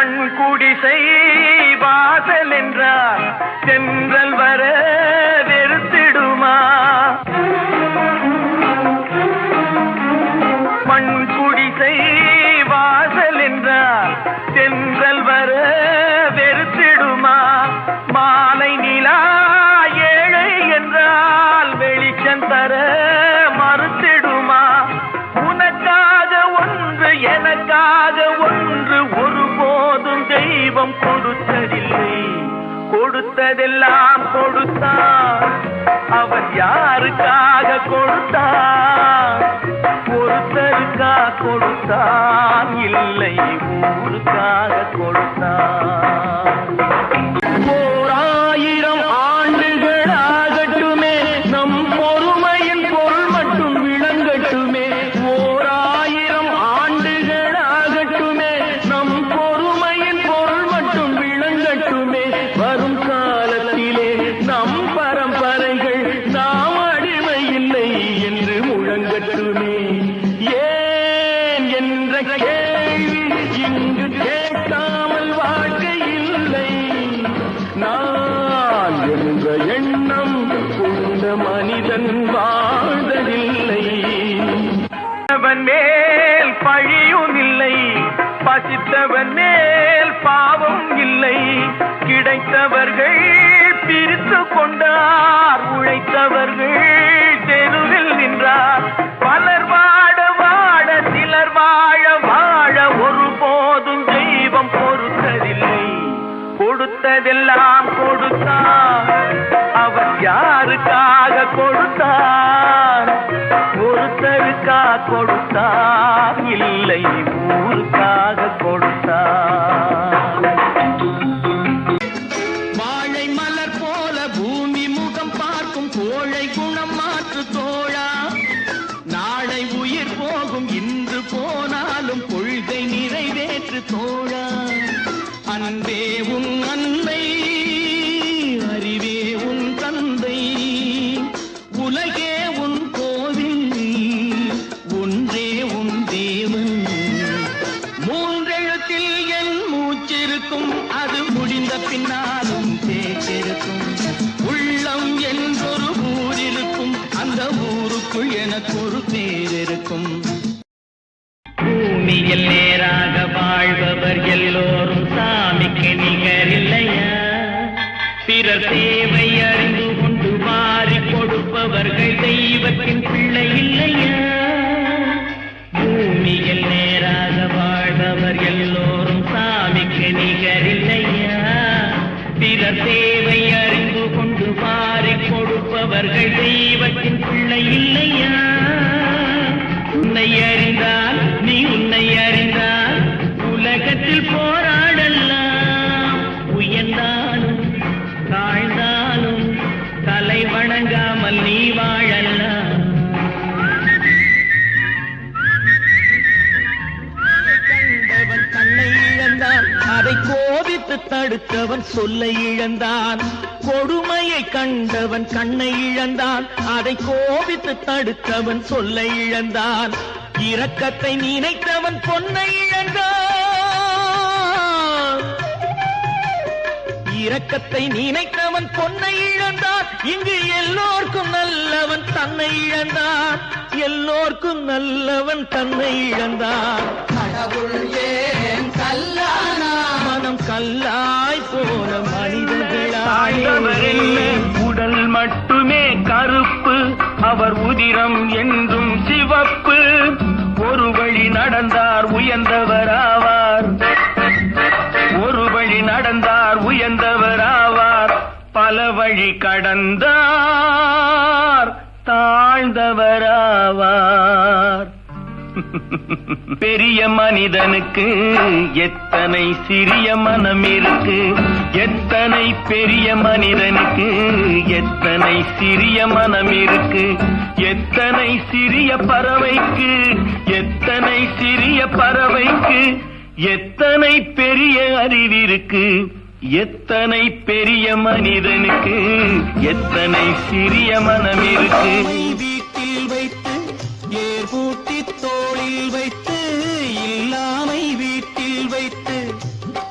மண் குடிசை வாசல் என்றால் தென்றல் வர வெறுத்திடுமா? மண் குடிசை வாசல் என்றால் தென்றல் வர வெறுத்திடுமா? மாலை நிலா ஏழை என்றால் வெளிச்சம் தர மறுத்திடுமா? உனக்காக ஒன்று எனக்காக ஒன்று ஒருபோதும் தெய்வம் கொடுத்ததில்லை. கொடுத்ததெல்லாம் கொடுத்தான். அவர் யாருக்காக கொடுத்தான்? ஒருத்தருக்கா கொடுத்தான், இல்லை ஊருக்காக கொடுத்தான். 1000 ஆண்டுகள் ஆகட்டுமே, நம் பொறுமையின் பொருள் மட்டும் விளங்கட்டுமே. 1000 ஆண்டுகள் ஆகட்டுமே, நம் பொறுமையின் பொருள் மட்டும் விளங்கட்டுமே. வரும் காலத்திலே நம் பரம்பரைகள் நாம் அடிமை இல்லை என்று முழங்கட்டுமே. ஏன் என்ற கேள்வி இங்கு கேட்காமல் வாழ்க்கை இல்லை. நான் என்ற எண்ணம் கொண்ட மனிதன் வாழ்ந்ததில்லை. அவன் மேல் பழியும் இல்லை, பசித்தவன் மேல் பாவம் இல்லை. கிடைத்தவர்கள் பிரித்து கொண்டார், உழைத்தவர்கள் தெருவில் நின்றார். பலர் வாட வாட சிலர் வாழ வாழ ஒருபோதும் தெய்வம் பொறுத்ததில்லை. கொடுத்ததெல்லாம் கொடுத்தான். அவர் யாருக்காக கொடுத்தான்? ஒருத்தருக்கா கொடுத்தான், இல்லை ஊருக்காக கொடுத்தான். வாழை மலர் போல பூமி முகம் பார்க்கும் கோழை குணம் மாற்று தோழா. நாளை உயிர் போகும், இன்று போனாலும் கொள்கை நிறைவேற்று தோழா. அன்பே உன் அன்னை, அறிவே உன் தந்தை, உலகே உன் கோவில், ஒன்றே உன் தேவன். மூன்றெழுத்தில் என் மூச்சிருக்கும், அது முடிந்த பின்னாலும் பேச்சிருக்கும். உள்ளம் என்றொரு ஊர் இருக்கும், அந்த ஊருக்குள் எனக்கு ஒரு பேர் இருக்கும். பூமியில் நேராக வாழ்பவர் எல்லோரும் சாமிக்கு நிகரில்லையா? பிறர் தேவை அறிந்து கொண்டு மாறி கொடுப்பவர்கள் தெய்வத்தின் பிள்ளை இல்லையா? பூமியில் நேராக வாழ்பவர் எல்லோரும் சாமிக்கு நிகரில்லையா? பிறர் தேவை அறிந்து கொண்டு மாறி கொடுப்பவர்கள் தெய்வத்தின் பிள்ளை இல்லையா? உன்னை அறிந்தால் நீ உன்னை அறிந்தால் உலகத்தில் போராடலாம். உயர்ந்தாலும் தாழ்ந்தாலும் தலை வணங்காமல் நீ வாழலாம். கண்டவன் கண்ணை இழந்தான், அதை கோபித்து தடுத்தவன் சொல்லை இழந்தான். கொடுமையை கண்டவன் கண்ணை இழந்தான், அதை கோபித்து தடுத்தவன் சொல்லை இழந்தான். இரக்கத்தை நினைத்தவன் பொன்னை இழந்தான். இரக்கத்தை நினைத்தவன் பொன்னை இழந்தான். இங்கு எல்லோர்க்கும் நல்லவன் தன்னை இழந்தான். எல்லோர்க்கும் நல்லவன் தன்னை இழந்தான். கடவுள் ஏன் கல்லானா? மனம் கல்லாய் போன மனிதர்களாய் உடல் மட்டுமே கருப்பு, அவர் உதிரம் என்றும் சிவப்பு. ஒரு வழி நடந்தார் உயர்ந்தவராவார், ஒரு வழி நடந்தார் உயர்ந்தவராவார். பல வழி கடந்தார் தாழ்ந்தவராவார். பெரிய மனிதனுக்கு எத்தனை சிறிய மனம் இருக்கு, எத்தனை பெரிய மனிதனுக்கு எத்தனை சிறிய மனம் இருக்கு. எத்தனை சிறிய பறவைக்கு எத்தனை சிறிய பறவைக்கு எத்தனை பெரிய அறிவிருக்கு. எத்தனை பெரிய மனிதனுக்கு எத்தனை சிறிய மனம் இருக்கு. வீட்டில் வைத்து ஏர் பூட்டி தோளில் வைத்து, இல்லாமை வீட்டில் வைத்து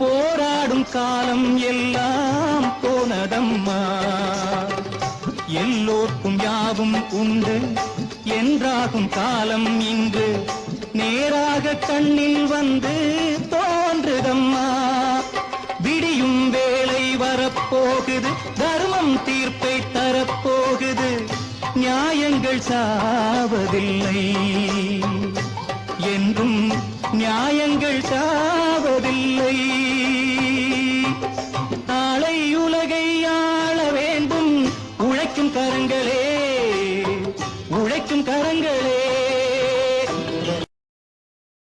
போராடும் காலம் எல்லாம் போனதம்மா. எல்லோர்க்கும் யாவும் உண்டு என்றாகும் காலம் இன்று நேராக கண்ணில் வந்து தோன்றுதம்மா. விடியும் வேளை வரப்போகுது, தர்மம் தீர்ப்பை தரப்போகுது, நியாயங்கள் சாவதில்லை என்றும் நியாயங்கள் சாவதில்லை.